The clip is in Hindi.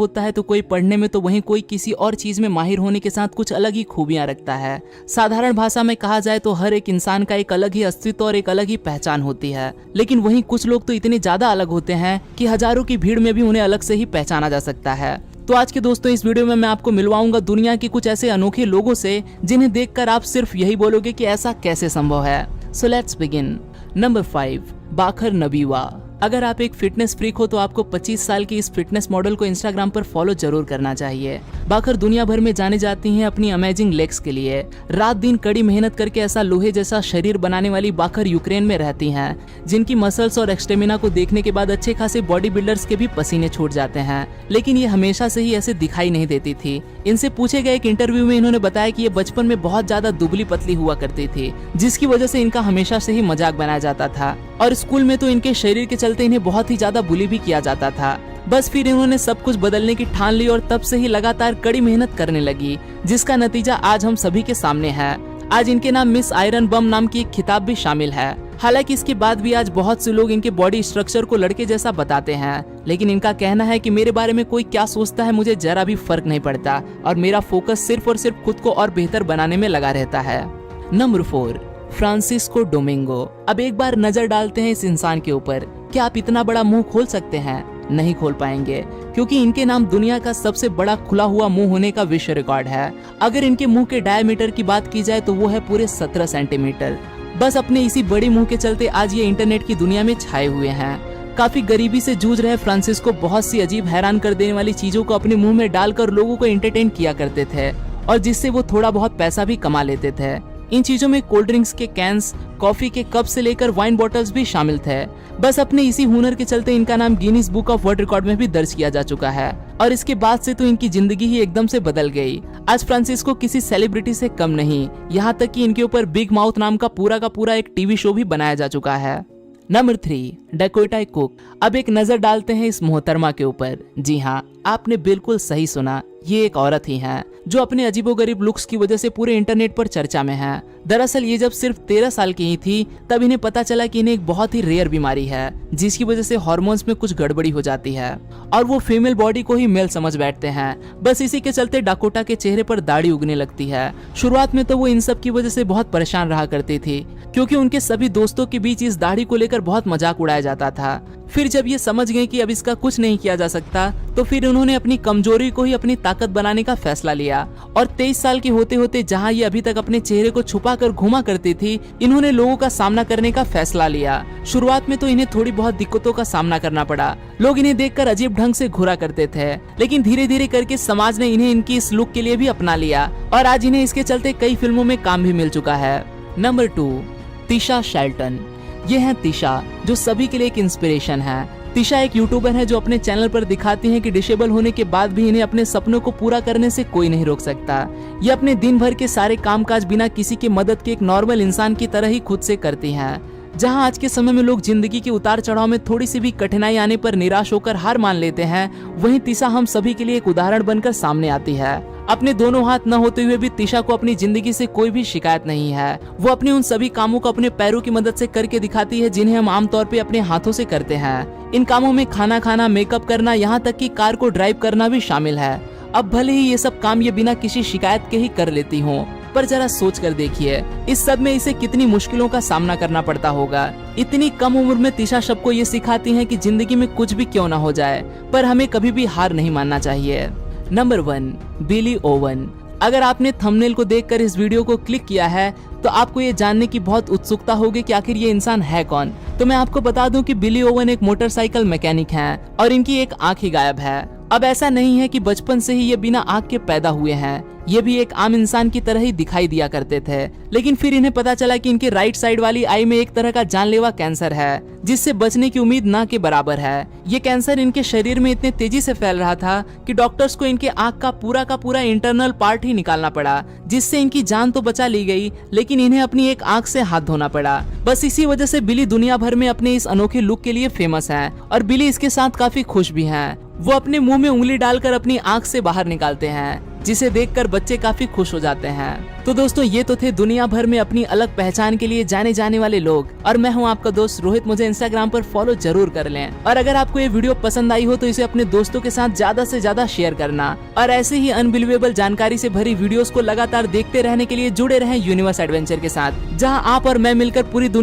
होता है तो कोई पढ़ने में तो वहीं कोई किसी और चीज में माहिर होने के साथ कुछ अलग ही खूबियां रखता है। साधारण भाषा में कहा जाए तो हर एक इंसान का एक अलग ही अस्तित्व और एक अलग ही पहचान होती है, लेकिन वहीं कुछ लोग तो इतने ज्यादा अलग होते हैं कि हजारों की भीड़ में भी उन्हें अलग से ही पहचाना जा सकता है। तो आज के दोस्तों इस वीडियो में मैं आपको मिलवाऊंगा दुनिया के कुछ ऐसे अनोखे लोगों से जिन्हें देखकर आप सिर्फ यही बोलोगे कि ऐसा कैसे संभव है। So let's begin. नंबर 5, बाखर नबीवा। अगर आप एक फिटनेस फ्रीक हो तो आपको 25 साल की इस फिटनेस मॉडल को इंस्टाग्राम पर फॉलो जरूर करना चाहिए। बाखर दुनिया भर में जाने जाती हैं अपनी अमेजिंग लेग्स के लिए। रात दिन कड़ी मेहनत करके ऐसा लोहे जैसा शरीर बनाने वाली बाखर यूक्रेन में रहती हैं, जिनकी मसल्स और एक्सटेमिना को देखने के बाद अच्छे खासे बॉडी बिल्डर्स के भी पसीने छूट जाते हैं। लेकिन ये हमेशा से ही ऐसे दिखाई नहीं देती थी। इनसे पूछे गए एक इंटरव्यू में इन्होंने बताया कि ये बचपन में बहुत ज्यादा दुबली पतली हुआ करती थी, जिसकी वजह से इनका हमेशा से ही मजाक बनाया जाता था और स्कूल में तो इनके शरीर के चलते इन्हें बहुत ही ज्यादा बुली भी किया जाता था। बस फिर इन्होंने सब कुछ बदलने की ठान ली और तब से ही लगातार कड़ी मेहनत करने लगी, जिसका नतीजा आज हम सभी के सामने है। आज इनके नाम मिस आयरन बम नाम की एक खिताब भी शामिल है। हालांकि इसके बाद भी आज बहुत से लोग इनके बॉडी स्ट्रक्चर को लड़के जैसा बताते हैं, लेकिन इनका कहना है कि मेरे बारे में कोई क्या सोचता है मुझे जरा भी फर्क नहीं पड़ता और मेरा फोकस सिर्फ और सिर्फ खुद को और बेहतर बनाने में लगा रहता है। Number 4, Francisco Domingo. अब एक बार नजर डालते हैं इस इंसान के ऊपर। क्या आप इतना बड़ा मुंह खोल सकते हैं? नहीं खोल पाएंगे, क्योंकि इनके नाम दुनिया का सबसे बड़ा खुला हुआ मुंह होने का विश्व रिकॉर्ड है। अगर इनके मुंह के डायमीटर की बात की जाए तो वो है पूरे 17 सेंटीमीटर। बस अपने इसी बड़ी मुंह के चलते आज ये इंटरनेट की दुनिया में छाए हुए हैं। काफी गरीबी से जूझ रहे फ्रांसिस्को बहुत सी अजीब हैरान कर देने वाली चीजों को अपने मुंह में डालकर लोगों को एंटरटेन किया करते थे और जिससे वो थोड़ा बहुत पैसा भी कमा लेते थे। इन चीजों में कोल्ड ड्रिंक्स के कैंस, कॉफी के कप से लेकर वाइन बॉटल्स भी शामिल थे। बस अपने इसी हुनर के चलते इनका नाम Guinness book of world record में भी दर्ज किया जा चुका है और इसके बाद से तो इनकी जिंदगी ही एकदम से बदल गई। आज फ्रांसिस्को किसी सेलिब्रिटी से कम नहीं, यहाँ तक कि इनके ऊपर बिग माउथ नाम का पूरा एक टीवी शो भी बनाया जा चुका है। Number 3, Dakota cook. अब एक नजर डालते हैं इस मोहतरमा के ऊपर। जी हाँ, आपने बिल्कुल सही सुना, ये एक औरत ही है जो अपने अजीबोगरीब लुक्स की वजह से पूरे इंटरनेट पर चर्चा में है। दरअसल ये जब सिर्फ 13 साल की ही थी तब इन्हें पता चला कि इन्हें एक बहुत ही रेयर बीमारी है, जिसकी वजह से हार्मोन्स में कुछ गड़बड़ी हो जाती है और वो फीमेल बॉडी को ही मेल समझ बैठते हैं। बस इसी के चलते डाकोटा के चेहरे पर दाढ़ी उगने लगती है। शुरुआत में तो वो इन सब की वजह से बहुत परेशान रहा करती थी, क्योंकि उनके सभी दोस्तों के बीच इस दाढ़ी को लेकर बहुत मजाक उड़ाया जाता था। फिर जब ये समझ गए कि अब इसका कुछ नहीं किया जा सकता, तो फिर उन्होंने अपनी कमजोरी को ही अपनी ताकत बनाने का फैसला लिया और 23 साल के होते होते जहां ये अभी तक अपने चेहरे को छुपा कर घुमा करती थी, इन्होंने लोगों का सामना करने का फैसला लिया। शुरुआत में तो इन्हें थोड़ी बहुत दिक्कतों का सामना करना पड़ा। लोग इन्हें देखकर अजीब ढंग से घूरा करते थे, लेकिन धीरे धीरे करके समाज ने इन्हें इनकी इस लुक के लिए भी अपना लिया और आज इन्हें इसके चलते कई फिल्मों में काम भी मिल चुका है। Number 2, Tisha Shelton. ये है तिशा, जो सभी के लिए एक इंस्पिरेशन है। तिशा एक यूट्यूबर है जो अपने चैनल पर दिखाती हैं कि डिसेबल होने के बाद भी इन्हें अपने सपनों को पूरा करने से कोई नहीं रोक सकता। ये अपने दिन भर के सारे कामकाज बिना किसी के मदद के एक नॉर्मल इंसान की तरह ही खुद से करती हैं। जहां आज के समय में लोग जिंदगी के उतार चढ़ाव में थोड़ी सी भी कठिनाई आने पर निराश होकर हार मान लेते हैं, वहीं तिशा हम सभी के लिए एक उदाहरण बनकर सामने आती है। अपने दोनों हाथ न होते हुए भी तिशा को अपनी जिंदगी से कोई भी शिकायत नहीं है। वो अपने उन सभी कामों को अपने पैरों की मदद से करके दिखाती है जिन्हें हम आमतौर पे अपने हाथों से करते हैं। इन कामों में खाना खाना, मेकअप करना, यहाँ तक कि कार को ड्राइव करना भी शामिल है। अब भले ही ये सब काम ये बिना किसी शिकायत के ही कर लेती हूँ, पर जरा सोच कर देखिए इस सब में इसे कितनी मुश्किलों का सामना करना पड़ता होगा। इतनी कम उम्र में तिशा सबको ये सिखाती हैं कि जिंदगी में कुछ भी क्यों ना हो जाए, पर हमें कभी भी हार नहीं मानना चाहिए। नंबर 1, बिली ओवन। अगर आपने थंबनेल को देखकर इस वीडियो को क्लिक किया है तो आपको ये जानने की बहुत उत्सुकता होगी कि आखिर ये इंसान है कौन। तो मैं आपको बता दूं कि बिली ओवन एक मोटरसाइकिल मैकेनिक हैं और इनकी एक आंख ही गायब है। अब ऐसा नहीं है कि बचपन से ही ये बिना आंख के पैदा हुए हैं, ये भी एक आम इंसान की तरह ही दिखाई दिया करते थे। लेकिन फिर इन्हें पता चला कि इनके राइट साइड वाली आई में एक तरह का जानलेवा कैंसर है, जिससे बचने की उम्मीद ना के बराबर है। ये कैंसर इनके शरीर में इतने तेजी से फैल रहा था कि डॉक्टर्स को इनके आंख का पूरा इंटरनल पार्ट ही निकालना पड़ा, जिससे इनकी जान तो बचा ली गई, लेकिन इन्हें अपनी एक आंख से हाथ धोना पड़ा। बस इसी वजह से बिली दुनिया भर में अपने इस अनोखे लुक के लिए फेमस है और बिली इसके साथ काफी खुश भी है। वो अपने मुंह में उंगली डालकर अपनी आंख से बाहर निकालते हैं। जिसे देखकर बच्चे काफी खुश हो जाते हैं। तो दोस्तों ये तो थे दुनिया भर में अपनी अलग पहचान के लिए जाने जाने वाले लोग, और मैं हूँ आपका दोस्त रोहित। मुझे इंस्टाग्राम पर फॉलो जरूर कर लें, और अगर आपको ये वीडियो पसंद आई हो तो इसे अपने दोस्तों के साथ ज्यादा से ज्यादा शेयर करना, और ऐसे ही अनबिलीवेबल जानकारी से भरी वीडियोस को लगातार देखते रहने के लिए जुड़े रहें यूनिवर्स एडवेंचर के साथ, जहां आप और मैं मिलकर पूरी दुनिया